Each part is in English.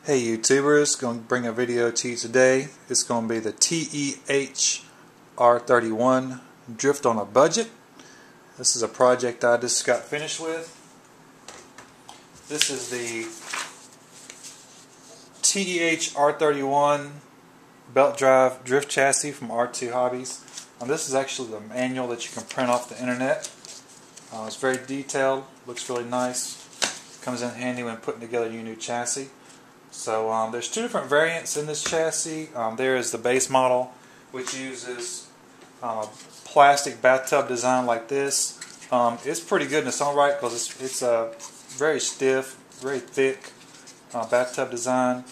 Hey YouTubers, going to bring a video to you today. It's going to be the TEH-R31 Drift on a Budget. This is a project I just got finished with. This is the TEH-R31 belt drive drift chassis from R2 Hobbies. This is actually the manual that you can print off the internet. It's very detailed, looks really nice. Comes in handy when putting together your new chassis. So there's two different variants in this chassis. There is the base model, which uses plastic bathtub design like this. It's pretty good in its own right because it's a very stiff, very thick bathtub design.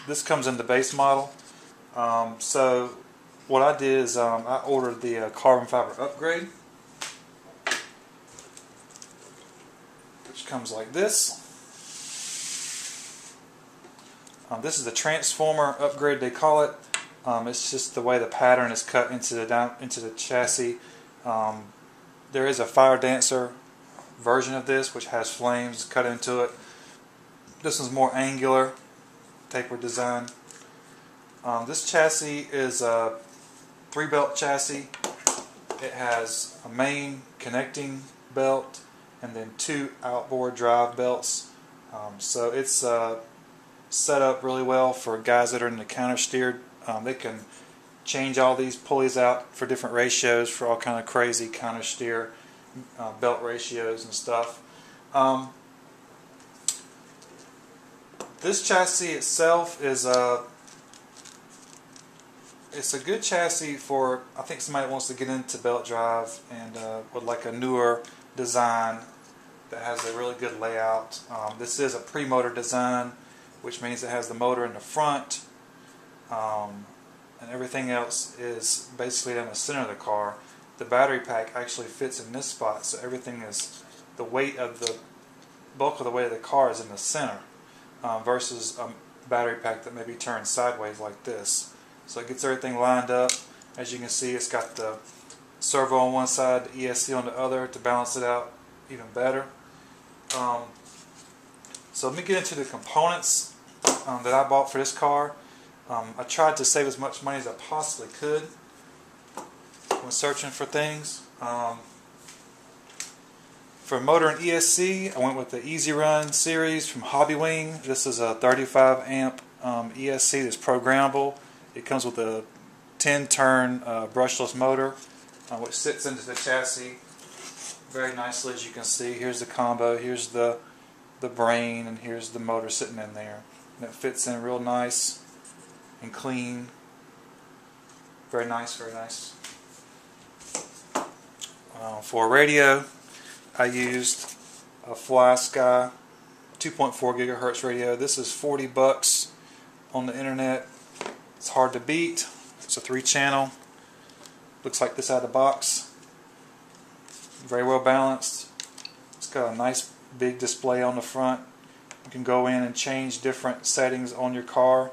This comes in the base model. So what I did is I ordered the carbon fiber upgrade, which comes like this. This is the transformer upgrade, they call it. It's just the way the pattern is cut into the chassis. There is a fire dancer version of this, which has flames cut into it. This one's more angular, tapered design. This chassis is a 3-belt chassis. It has a main connecting belt and then 2 outboard drive belts. So it's set up really well for guys that are in the counter steered. They can change all these pulleys out for different ratios for all kind of crazy counter steer belt ratios and stuff. This chassis itself is it's a good chassis for, I think, somebody that wants to get into belt drive and would like a newer design that has a really good layout. This is a pre-motor design, which means it has the motor in the front, and everything else is basically in the center of the car. The battery pack actually fits in this spot, so everything is, the weight of the bulk of the weight of the car is in the center, versus a battery pack that may be turned sideways like this. So it gets everything lined up. As you can see, it's got the servo on one side, the ESC on the other to balance it out even better. So let me get into the components that I bought for this car. I tried to save as much money as I possibly could when searching for things. For motor and ESC, I went with the Easy Run series from Hobby Wing. This is a 35 amp ESC that's programmable. It comes with a 10-turn brushless motor, which sits into the chassis very nicely, as you can see. Here's the combo, here's the brain, and here's the motor sitting in there. And it fits in real nice and clean. Very nice, very nice. For a radio, I used a Fly Sky 2.4 gigahertz radio. This is $40 on the internet. It's hard to beat. It's a 3-channel. Looks like this out of the box. Very well balanced. It's got a nice big display on the front. You can go in and change different settings on your car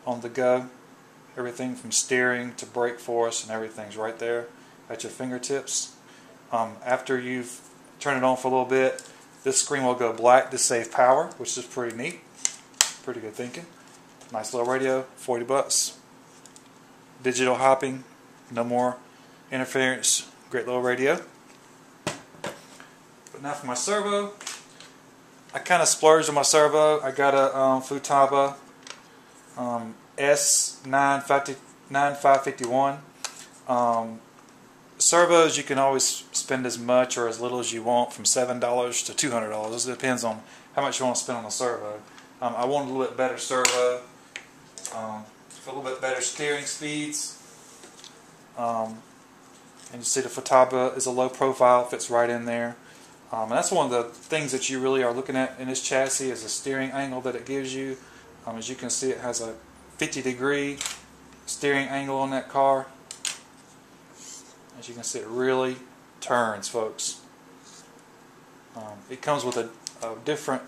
on the go. Everything from steering to brake force and everything's right there at your fingertips. After you've turned it on for a little bit, this screen will go black to save power, which is pretty neat. Pretty good thinking. Nice little radio, $40. Digital hopping, no more interference. Great little radio. But now for my servo, I kind of splurged on my servo. I got a Futaba S9551. Servos, you can always spend as much or as little as you want, from $7 to $200. It depends on how much you want to spend on the servo. I wanted a little bit better servo, for a little bit better steering speeds. And you see the Futaba is a low profile, fits right in there. And that's one of the things that you really are looking at in this chassis, is the steering angle that it gives you. As you can see, it has a 50-degree steering angle on that car. As you can see, it really turns, folks. It comes with a different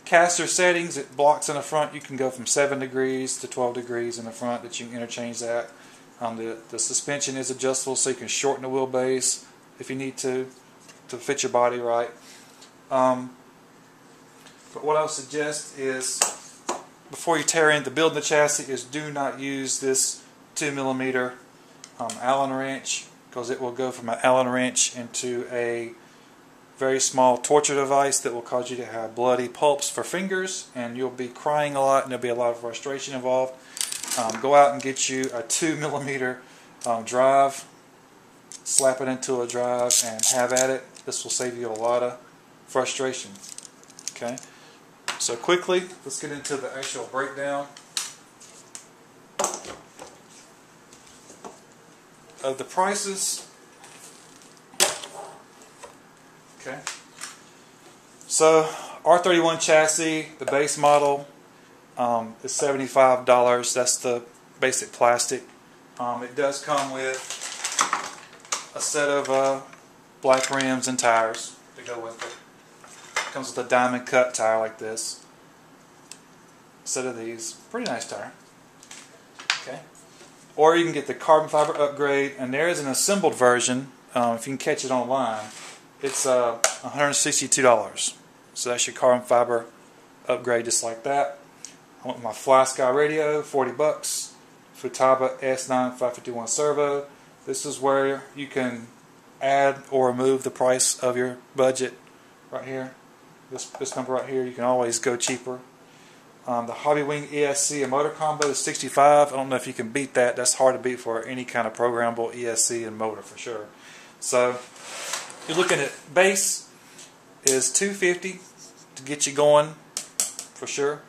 caster settings. It blocks in the front. You can go from 7 degrees to 12 degrees in the front, that you can interchange that. The suspension is adjustable, so you can shorten the wheelbase if you need to fit your body right. But what I would suggest is before you tear into building the chassis is do not use this 2mm Allen wrench, because it will go from an Allen wrench into a very small torture device that will cause you to have bloody pulps for fingers, and you'll be crying a lot and there'll be a lot of frustration involved. Go out and get you a 2mm drive, slap it into a drive and have at it. This will save you a lot of frustration. Okay, so quickly let's get into the actual breakdown of the prices. Okay, so R31 chassis, the base model, is $75. That's the basic plastic. It does come with a set of black rims and tires to go with it. It comes with a diamond cut tire like this. A set of these. Pretty nice tire. Okay. Or you can get the carbon fiber upgrade, and there is an assembled version. If you can catch it online, it's $162. So that's your carbon fiber upgrade, just like that. I went with my Fly Sky radio, $40. Futaba S9 551 servo. This is where you can add or remove the price of your budget. Right here, this number right here. You can always go cheaper. The Hobby Wing ESC and motor combo is $65. I don't know if you can beat that. That's hard to beat for any kind of programmable ESC and motor for sure. So you're looking at base is $250 to get you going for sure,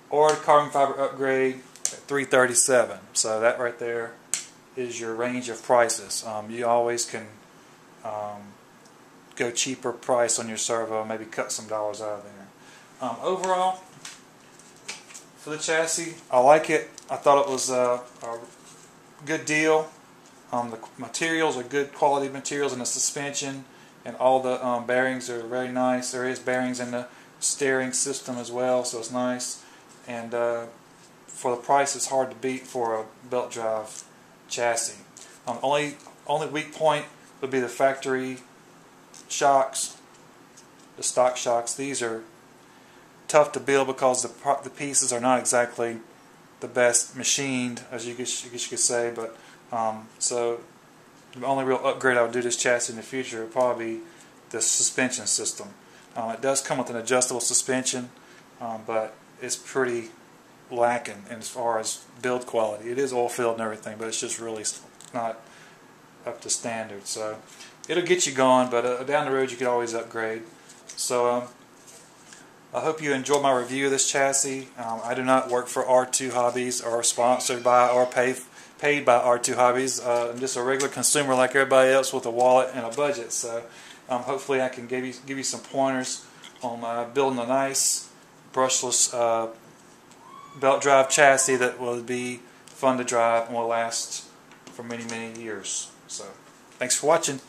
or the carbon fiber upgrade at $337. So that right there is your range of prices. You always can go cheaper price on your servo, maybe cut some dollars out of there. Overall, for the chassis, I like it. I thought it was a good deal. The materials are good quality materials, and the suspension and all the bearings are very nice. There is bearings in the steering system as well, so it's nice. And for the price, it's hard to beat for a belt drive chassis. Only weak point would be the factory shocks, the stock shocks. These are tough to build because the pieces are not exactly the best machined, as you guess you could say. But so the only real upgrade I would do to this chassis in the future would probably be the suspension system. It does come with an adjustable suspension, but it's pretty lacking as far as build quality. It is oil filled and everything, but it's just really not up to standard. So it'll get you going, but down the road you could always upgrade. So I hope you enjoyed my review of this chassis. I do not work for R2 Hobbies or sponsored by or paid by R2 Hobbies. I'm just a regular consumer like everybody else with a wallet and a budget. So hopefully I can give you some pointers on building a nice brushless belt drive chassis that will be fun to drive and will last for many, many years. So thanks for watching.